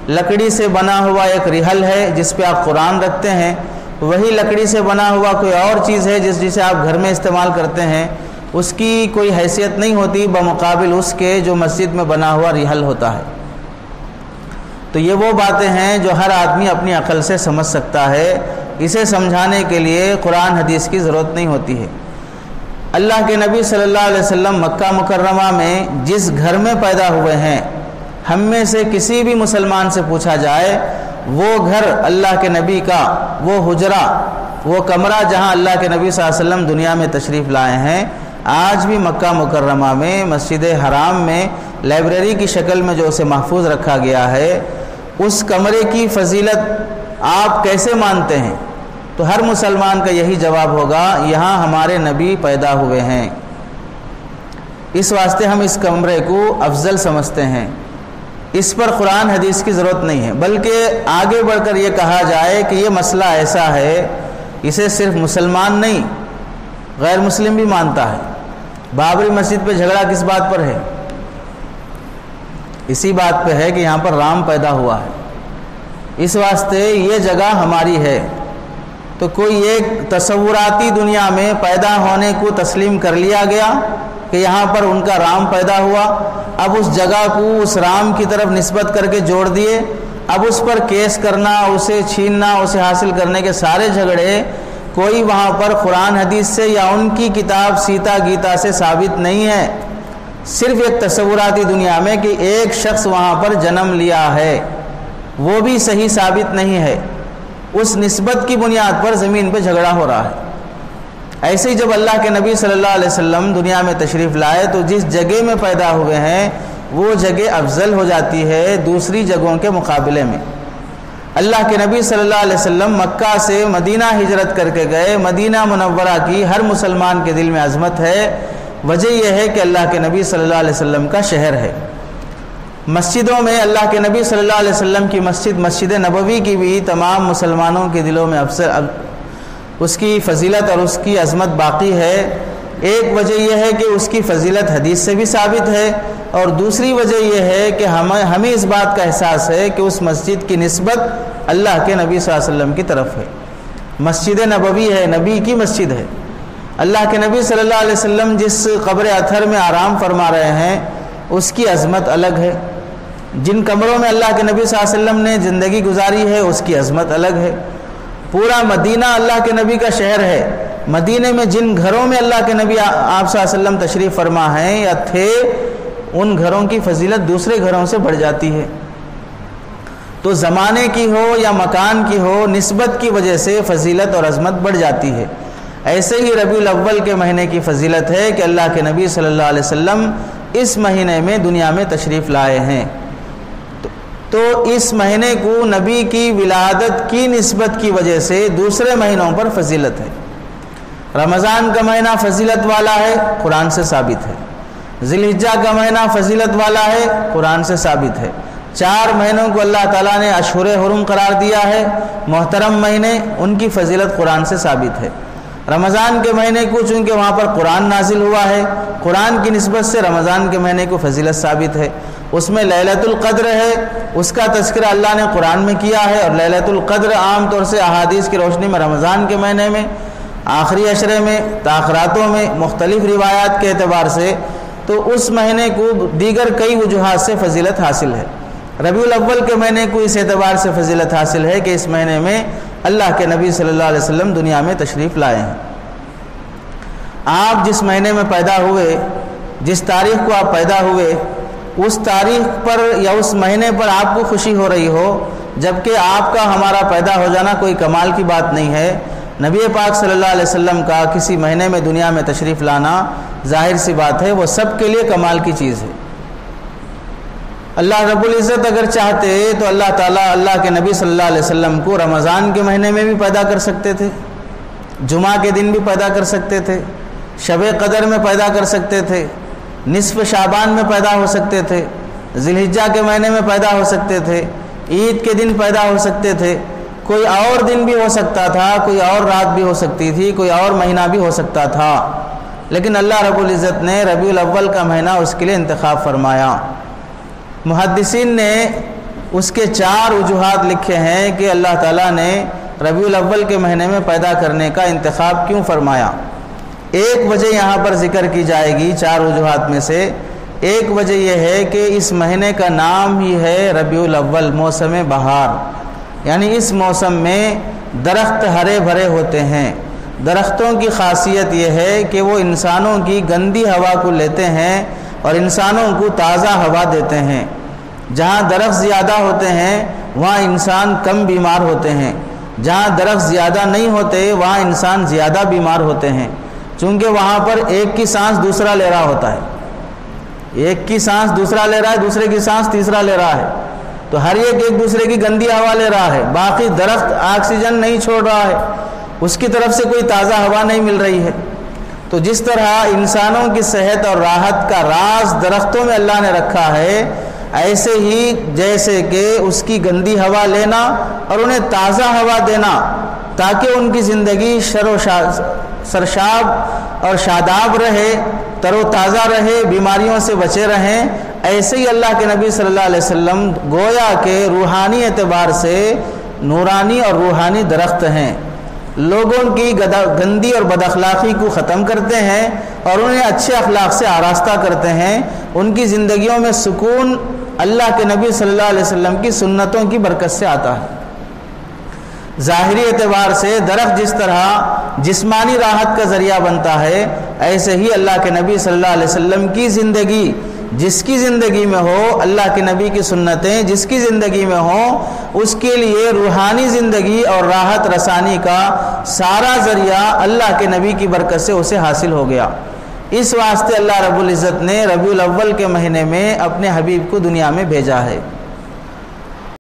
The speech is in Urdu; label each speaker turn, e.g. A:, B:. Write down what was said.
A: لکڑی سے بنا ہوا ایک رحل ہے جس پہ آپ قرآن رکھتے ہیں، وہی لکڑی سے بنا ہوا کوئی اور چیز ہے جسے آپ گھر میں استعمال کرتے ہیں، اس کی کوئی حیثیت نہیں ہوتی بمقابل اس کے جو مسجد میں بنا ہوا رحل ہوتا ہے۔ تو یہ وہ باتیں ہیں جو ہر آدمی اپنی عقل سے سمجھ سکتا ہے، اسے سمجھانے کے لیے قرآن حدیث کی ضرورت نہیں ہوتی ہے۔ اللہ کے نبی صلی اللہ علیہ وسلم مکہ مکرمہ میں جس گھر میں پیدا ہوئے ہیں، ہم میں سے کسی بھی مسلمان سے پوچھا جائے وہ گھر اللہ کے نبی کا، وہ حجرہ، وہ کمرہ جہاں اللہ کے نبی صلی اللہ علیہ وسلم دنیا میں تشریف لائے ہیں، آج بھی مکہ مکرمہ میں مسجد حرام میں لائبریری کی شکل میں جو اسے محفوظ رکھا گیا ہے، اس کمرے کی فضیلت آپ کیسے مانتے ہیں؟ تو ہر مسلمان کا یہی جواب ہوگا، یہاں ہمارے نبی پیدا ہوئے ہیں، اس واسطے ہم اس کمرے کو افضل سمجھتے ہیں، اس پر قرآن حدیث کی ضرورت نہیں ہے۔ بلکہ آگے بڑھ کر یہ کہا جائے کہ یہ مسئلہ ایسا ہے، اسے صرف مسلمان نہیں غیر مسلم بھی مانتا ہے۔ بابری مسجد پہ جھگڑا کس بات پر ہے؟ اسی بات پہ ہے کہ یہاں پر رام پیدا ہوا ہے، اس واسطے یہ جگہ ہماری ہے۔ تو کوئی ایک تصوراتی دنیا میں پیدا ہونے کو تسلیم کر لیا گیا کہ یہاں پر ان کا رام پیدا ہوا، اب اس جگہ کو اس رام کی طرف نسبت کر کے جوڑ دیے، اب اس پر کیس کرنا، اسے چھیننا، اسے حاصل کرنے کے سارے جھگڑے کوئی وہاں پر قرآن حدیث سے یا ان کی کتاب سیتا گیتا سے ثابت نہیں ہے، صرف ایک تصوراتی دنیا میں کہ ایک شخص وہاں پر جنم لیا ہے، وہ بھی صحیح ثابت نہیں ہے، اس نسبت کی بنیاد پر زمین پہ جھگڑا ہو رہا ہے۔ ایسے ہی جب اللہ کے نبی صلی اللہ علیہ وسلم دنیا میں تشریف لائے تو جس جگہ میں پیدا ہوئے ہیں وہ جگہ افضل ہو جاتی ہے دوسری جگہوں کے مقابلے میں۔ اللہ کے نبی صلی اللہ علیہ وسلم مکہ سے مدینہ ہجرت کر کے گئے، مدینہ منورہ کی ہر مسلمان کے دل میں عظمت ہے، وجہ یہ ہے کہ اللہ کے نبی صلی اللہ علیہ وسلم کا شہر ہے۔ مسجدوں میں اللہ کے نبی صلی اللہ علیہ وسلم کی مسجد، مسجد نبوی کی بھی تمام مسلمانوں کے دلوں میں اس کی فضیلت اور اس کی عظمت باقی ہے۔ ایک وجہ یہ ہے کہ اس کی فضیلت حدیث سے بھی ثابت ہے، اور دوسری وجہ یہ ہے کہ ہمیں اس بات کا احساس ہے کہ اس مسجد کی نسبت اللہ کے نبی صلی اللہ علیہ وسلم کی طرف ہے۔ مسجد نبوی ہے، نبی کی مسجد ہے۔ اللہ کے نبی صلی اللہ علیہ وسلم جس قبر اطہر میں آرام فرما رہے ہیں اس کی عظمت الگ ہے، جن کمروں میں اللہ کے نبی صلی اللہ علیہ وسلم نے زندگی گزاری ہے اس کی عظمت الگ ہے۔ پورا مدینہ اللہ کے نبی کا شہر ہے، مدینے میں جن گھروں میں اللہ کے نبی آپ صلی اللہ علیہ وسلم تشریف فرما ہیں یا تھے، ان گھروں کی فضیلت دوسرے گھروں سے بڑھ جاتی ہے۔ تو زمانے کی ہو یا مکان کی ہو، نسبت کی وجہ سے فضیلت اور عظمت بڑھ جاتی ہے۔ ایسے ہی ربیع الاول کے مہینے کی فضیلت ہے کہ اللہ کے نبی صلی اللہ علیہ وسلم اس مہینے میں دنیا میں تشریف لائے ہیں، تو اس مہینے کو نبی کی ولادت کی نسبت کی وجہ سے دوسرے مہینوں پر فضیلت ہے۔ رمضان کا مہینہ فضیلت والا ہے، قرآن سے ثابت ہے۔ ذی الحجہ کا مہینہ فضیلت والا ہے، قرآن سے ثابت ہے۔ 4 مہینوں کو اللہ تعالیٰ نے اشہر حرم قرار دیا ہے، محترم مہینے، ان کی فضیلت قرآن سے ثابت ہے۔ رمضان کے مہینے کو چونکہ وہاں پر قرآن نازل ہوا ہے، قرآن کی نسبت سے رمضان کے مہینے کو فضیلت ثابت ہے۔ اس میں لیلۃ القدر ہے، اس کا تذکرہ اللہ نے قرآن میں کیا ہے، اور لیلۃ القدر عام طور سے احادیث کی روشنی میں رمضان کے مہینے میں، آخری عشرے میں، تاخراتوں میں، مختلف روایات کے اعتبار سے، تو اس مہینے کو دیگر کئی وجوہات سے فضیلت حاصل ہے۔ ربیع الاول کے مہینے کو اس اعتبار سے فضیلت حاصل ہے کہ اس مہینے میں اللہ کے نبی صلی اللہ علیہ وسلم دنیا میں تشریف لائے ہیں۔ آپ جس مہینے میں پیدا ہوئے، جس تاریخ کو آپ پیدا ہوئے، اس تاریخ پر یا اس مہینے پر آپ کو خوشی ہو رہی ہو، جبکہ آپ کا ہمارا پیدا ہو جانا کوئی کمال کی بات نہیں ہے۔ نبی پاک صلی اللہ علیہ وسلم کا کسی مہینے میں دنیا میں تشریف لانا ظاہر سی بات ہے وہ سب کے لیے کمال کی چیز ہے۔ اللہ رب العزت اگر چاہتے تو اللہ تعالیٰ اللہ کے نبی صلی اللہ علیہ وسلم کو رمضان کے مہینے میں بھی پیدا کر سکتے تھے، جمعہ کے دن بھی پیدا کر سکتے تھے، شب قدر میں پیدا کر سکتے تھے، نصف شعبان میں پیدا ہو سکتے تھے، ذی الحجہ کے مہینے میں پیدا ہو سکتے تھے، عید کے دن پیدا ہو سکتے تھے، کوئی اور دن بھی ہو سکتا تھا، کوئی اور رات بھی ہو سکتی تھی، کوئی اور مہینہ بھی ہو سکتا تھا، لیکن اللہ رب العزت نے ربیع الاول کا مہینہ اس کے لیے انتخاب فرمایا۔ محدثین نے اس کے 4 وجوہات لکھے ہیں کہ اللہ تعالیٰ نے ربیع الاول کے مہینے میں پیدا کرنے کا انتخاب کیوں فرمایا۔ ایک وجہ یہاں پر ذکر کی جائے گی 4 وجوہات میں سے۔ ایک وجہ یہ ہے کہ اس مہینے کا نام ہی ہے ربیع الاول، موسم بہار، یعنی اس موسم میں درخت ہرے بھرے ہوتے ہیں۔ درختوں کی خاصیت یہ ہے کہ وہ انسانوں کی گندی ہوا کو لیتے ہیں اور انسانوں کو تازہ ہوا دیتے ہیں۔ جہاں درخت زیادہ ہوتے ہیں وہاں انسان کم بیمار ہوتے ہیں، جہاں درخت زیادہ نہیں ہوتے وہاں انسان زیادہ بیمار ہوتے ہیں، چونکہ وہاں پر ایک کی سانس دوسرا لے رہا ہوتا ہے، ایک کی سانس دوسرا لے رہا ہے، دوسرے کی سانس تیسرا لے رہا ہے، تو ہر ایک دوسرے کی گندی ہوا لے رہا ہے، باقی درخت آکسیجن نہیں چھوڑ رہا ہے، اس کی طرف سے کوئی تازہ ہوا نہیں مل رہی ہے۔ تو جس طرح انسانوں کی صحت اور راحت کا راز درختوں میں اللہ نے رکھا ہے، ایسے ہی جیسے کہ اس کی گندی ہوا لینا اور انہیں تازہ ہوا دینا تاکہ ان کی زندگی سرشاب اور شاداب رہے، تر و تازہ رہے، بیماریوں سے بچے رہیں، ایسے ہی اللہ کے نبی صلی اللہ علیہ وسلم گویا کہ روحانی اعتبار سے نورانی اور روحانی درخت ہیں، لوگوں کی گندی اور بد اخلاقی کو ختم کرتے ہیں اور انہیں اچھے اخلاق سے آراستہ کرتے ہیں، ان کی زندگیوں میں سکون اللہ کے نبی صلی اللہ علیہ وسلم کی سنتوں کی برکت سے آتا ہے۔ ظاہری اعتبار سے درخت جس طرح جسمانی راحت کا ذریعہ بنتا ہے، ایسے ہی اللہ کے نبی صلی اللہ علیہ وسلم کی زندگی جس کی زندگی میں ہو، اللہ کے نبی کی سنتیں جس کی زندگی میں ہوں، اس کے لیے روحانی زندگی اور راحت رسانی کا سارا ذریعہ اللہ کے نبی کی برکت سے اسے حاصل ہو گیا۔ اس واسطے اللہ رب العزت نے ربیع الاول کے مہینے میں اپنے حبیب کو دنیا میں بھیجا ہے۔